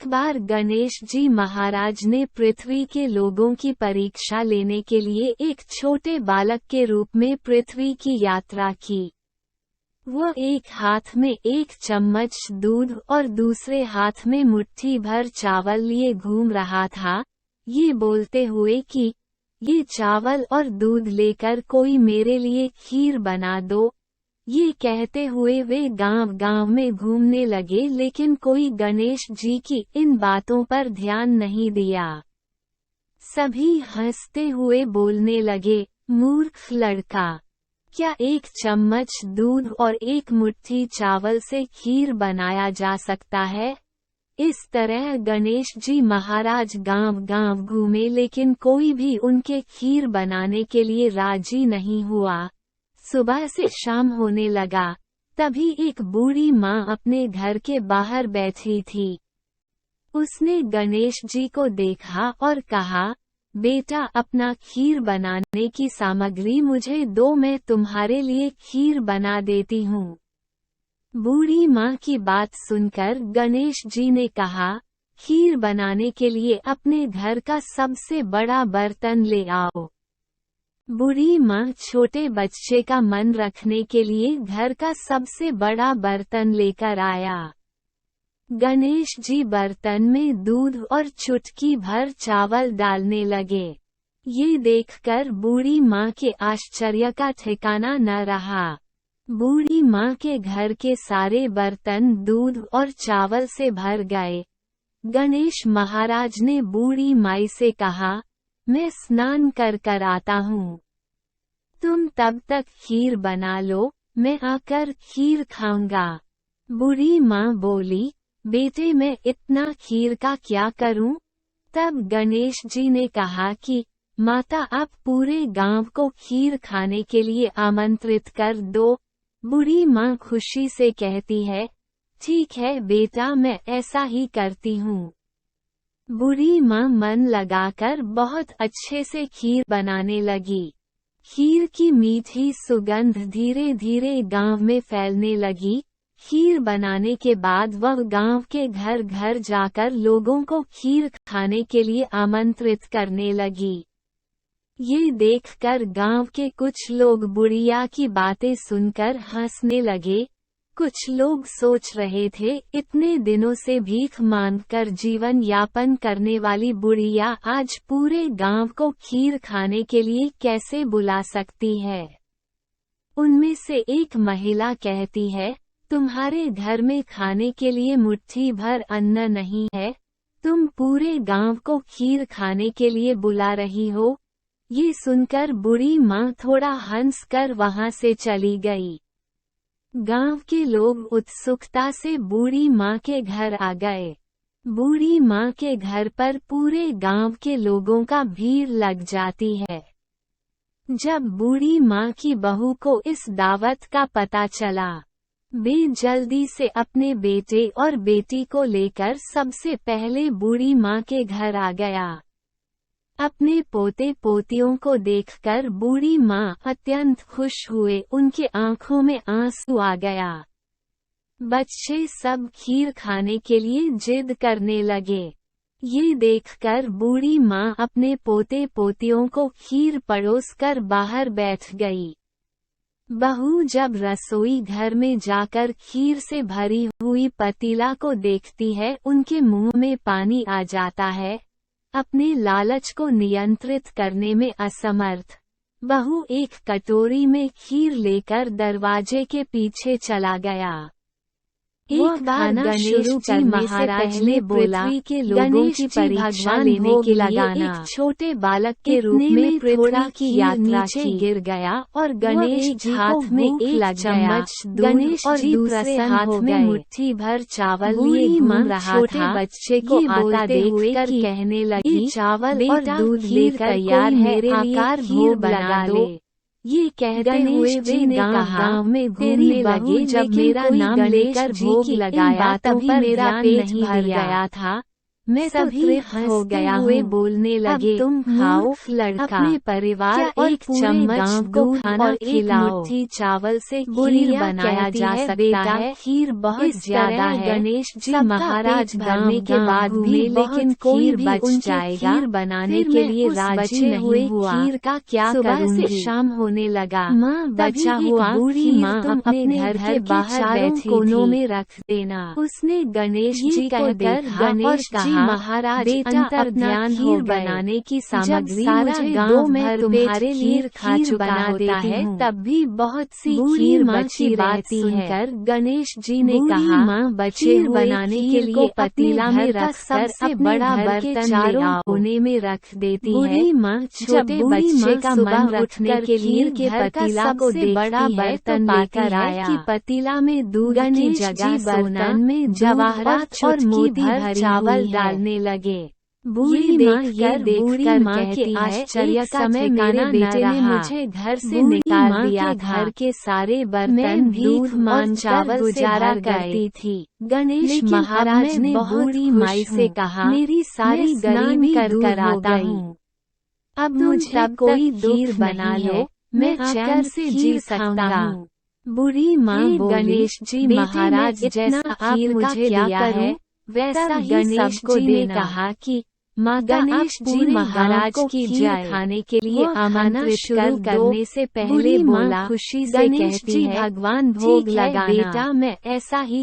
एक बार गणेश जी महाराज ने पृथ्वी के लोगों की परीक्षा लेने के लिए एक छोटे बालक के रूप में पृथ्वी की यात्रा की। वो एक हाथ में एक चम्मच दूध और दूसरे हाथ में मुट्ठी भर चावल लिए घूम रहा था, ये बोलते हुए कि ये चावल और दूध लेकर कोई मेरे लिए खीर बना दो। ये कहते हुए वे गांव-गांव में घूमने लगे, लेकिन कोई गणेश जी की इन बातों पर ध्यान नहीं दिया। सभी हंसते हुए बोलने लगे, मूर्ख लड़का, क्या एक चम्मच दूध और एक मुट्ठी चावल से खीर बनाया जा सकता है? इस तरह गणेश जी महाराज गांव-गांव घूमे, लेकिन कोई भी उनके खीर बनाने के लिए राजी नहीं हुआ। सुबह से शाम होने लगा, तभी एक बूढ़ी माँ अपने घर के बाहर बैठी थी। उसने गणेश जी को देखा और कहा, बेटा, अपना खीर बनाने की सामग्री मुझे दो, मैं तुम्हारे लिए खीर बना देती हूँ। बूढ़ी माँ की बात सुनकर गणेश जी ने कहा, खीर बनाने के लिए अपने घर का सबसे बड़ा बर्तन ले आओ। बूढ़ी माँ छोटे बच्चे का मन रखने के लिए घर का सबसे बड़ा बर्तन लेकर आया। गणेश जी बर्तन में दूध और चुटकी भर चावल डालने लगे। ये देखकर बूढ़ी माँ के आश्चर्य का ठिकाना न रहा। बूढ़ी माँ के घर के सारे बर्तन दूध और चावल से भर गए। गणेश महाराज ने बूढ़ी माई से कहा, मैं स्नान कर आता हूँ। तुम तब तक खीर बना लो, मैं आकर खीर खाऊंगा। बूढ़ी माँ बोली, बेटे, मैं इतना खीर का क्या करूं? तब गणेश जी ने कहा कि माता, आप पूरे गांव को खीर खाने के लिए आमंत्रित कर दो। बूढ़ी माँ खुशी से कहती है, ठीक है बेटा, मैं ऐसा ही करती हूँ। बूढ़ी माँ मन लगाकर बहुत अच्छे से खीर बनाने लगी। खीर की मीठी सुगंध धीरे धीरे गांव में फैलने लगी। खीर बनाने के बाद वह गांव के घर घर जाकर लोगों को खीर खाने के लिए आमंत्रित करने लगी। ये देखकर गांव के कुछ लोग बुढ़िया की बातें सुनकर हंसने लगे। कुछ लोग सोच रहे थे, इतने दिनों से भीख मांगकर जीवन यापन करने वाली बुढ़िया आज पूरे गांव को खीर खाने के लिए कैसे बुला सकती है। उनमें से एक महिला कहती है, तुम्हारे घर में खाने के लिए मुट्ठी भर अन्न नहीं है, तुम पूरे गांव को खीर खाने के लिए बुला रही हो। ये सुनकर बूढ़ी माँ थोड़ा हंसकर वहां से चली गई। गांव के लोग उत्सुकता से बूढ़ी माँ के घर आ गए। बूढ़ी माँ के घर पर पूरे गांव के लोगों का भीड़ लग जाती है। जब बूढ़ी माँ की बहू को इस दावत का पता चला, वे जल्दी से अपने बेटे और बेटी को लेकर सबसे पहले बूढ़ी माँ के घर आ गया। अपने पोते पोतियों को देखकर बूढ़ी माँ अत्यंत खुश हुए, उनके आंखों में आंसू आ गया। बच्चे सब खीर खाने के लिए जिद करने लगे। ये देखकर बूढ़ी माँ अपने पोते पोतियों को खीर परोसकर बाहर बैठ गई। बहू जब रसोई घर में जाकर खीर से भरी हुई पतीला को देखती है, उनके मुंह में पानी आ जाता है। अपने लालच को नियंत्रित करने में असमर्थ, बहू एक कटोरी में खीर लेकर दरवाजे के पीछे चला गया। एक बार गणेश जी महाराज ने पृथ्वी के लोगों की परीक्षा लेने के लिए एक छोटे बालक के रूप में पृथ्वी की यात्रा नीचे गिर गया और गणेश जी हाथ में एक चम्मच गणेश और दूसरे हाथ में मुट्ठी भर चावल लिए घूम रहा था। छोटे बच्चे को आता देखकर कहने लगी, चावल और दूध लेकर तैयार है, आकार भोग बना दो। ये कहते हुए जी ने गांव में घूमने लगे। जब मेरा नाम लेकर भोग लगाया तभी मेरा पेट भर गया था। मैं तो तृप्त हो गया हुए बोलने लगे, तुम खाओ लड़का, अपने परिवार और एक चम्मच को खाना खिलाओ, मुट्ठी चावल से खीर बनाया जा सकता है, खीर बहुत ज्यादा है। गणेश जी महाराज भरने के बाद भी लेकिन कोई बच जाएगा, खीर बनाने के लिए राजी नहीं हुआ। खीर का क्या करूंगी? से शाम होने लगा, माँ बचा हुआ बूढ़ी माँ अपने घर के बाहर बैठी कोनों में रख देना। उसने गणेश जी को देखा, गणेश जी महाराज अंतर ध्यान खीर बनाने की सामग्री सारा गांव में तुम्हारे लिए खा चुका होता है, तब भी बहुत सी खीर बची। बात सुनकर गणेश जी ने कहा, माँ बचे बनाने के लिए पतीला में रखकर सबसे बड़ा बर्तन चारों कोने में रख देती है। बूढ़ी माँ छोटे बच्चे का मन रखने के लिए के पतीला को बड़ा बर्तन लेकर आया कि पतीला में दूध की जगह बर्तन में जवाहरात और मोती भर चावल डालने लगे। बूढ़ी माँ ये देखकर कहती है, आश्चर्य समय मेरे बेटे ने मुझे घर से निकाल दिया, घर के सारे बर्तन दूध मान चावल गुजारा करती थी। गणेश महाराज ने बूढ़ी माई से कहा, मेरी सारी गरीबी कर आता हूँ, अब मुझे कोई खीर बना लो, मैं चैन से जी सकता हूँ। बूढ़ी माँ गणेश जी महाराज जैसा खीर मुझे दिया है वैसा गणेश जी ने कहा कि माँ गणेश जी महाराज की खीर खाने के लिए आमंत्रित शुरू करने से पहले बोला, खुशी से कहती है, भगवान भोग लगाना। बेटा मैं ऐसा ही